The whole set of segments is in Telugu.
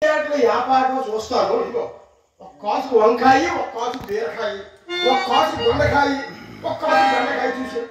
వ్యాపారం చూస్తాను. ఇదిగో ఒక కాసు వంకాయ, ఒక కాసు బీరకాయ, ఒక కాసు దొండకాయ, ఒక కాసు బెండకాయ చూసి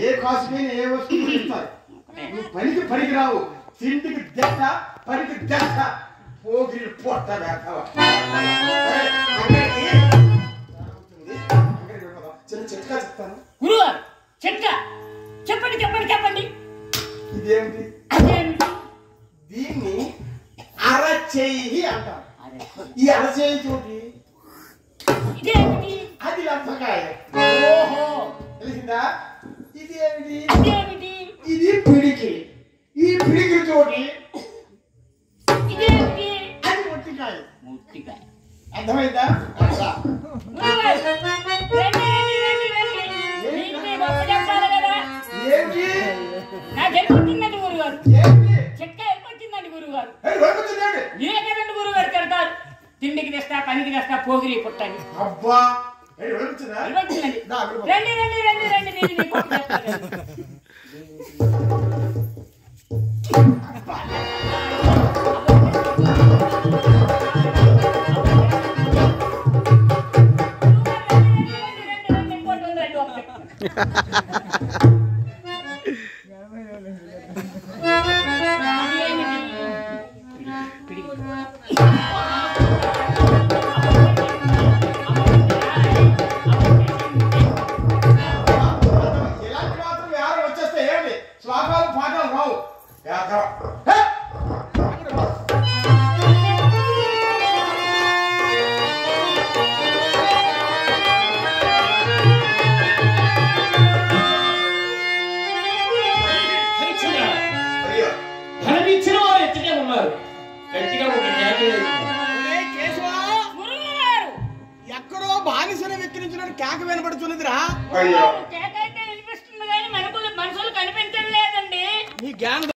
ఏ కాసుకైనా ఏ వస్తువు ఇస్తారు. నువ్వు పనికి పనికి రావు, తిండికి దెబ్బ, పనికి దెబ్బ, పోగిరి పొట్ట వేస్తావా. చిన్న చిట్కా చెప్తాను. గురుగారు చిట్కా చెప్పండి చెప్పండి చెప్పండి. ఇదేమిటి? దీన్ని అరచేయి అంటారు. ఈ అరచేయి తోటి ఇదేమిటి? అది లబ్బకాయ. ఓహో తెలిసిందా? ఇది ఏమిటి? ఇదేమిటి? ఇది పిడికి. ఈ పిడికి తోటి ఇదేమిటి? అది మొట్టికాయ. ముట్టికాయ. అర్థమైందా? గురుగారు రండి రండి రండి రండి. మీకు మీ గొప్ప చెప్పాలి కదా. ఏమిటి? నాకు వెళ్ళిపోతుందండి గురుగారు. ఏమిటి? చిట్కా వెళ్ళిపోతుందండి గురుగారు. వెళ్ళిపోతుందండి. మీరే కదండి గురుగారు తిడతారు. తిండికి తెస్తా, పనికి తెస్తా, పోగిరి పుట్టని. అబ్బా వెళ్ళిపోతుందా? వెళ్ళిపోతుందండి. నా వెళ్ళిపో. రండి రండి రండి రండి నేను మీకు గొప్ప చెప్తాను. ఇలాంటి మాత్రం ఎవరు వచ్చేస్తే ఏంటి శ్లోకాలు పాఠాలు రావు. ధనమిచ్చిన వారు ఎత్తుగా ఉన్నారు. గట్టిగా ఒక ఎక్కడో బానిసను వెక్కిరించినట్టు కేక వినపడుతున్నదిరా. అయ్యో కేకైతే వినిపిస్తుంది కానీ మనసులు కనిపించడం లేదండి. నీ జ్ఞానం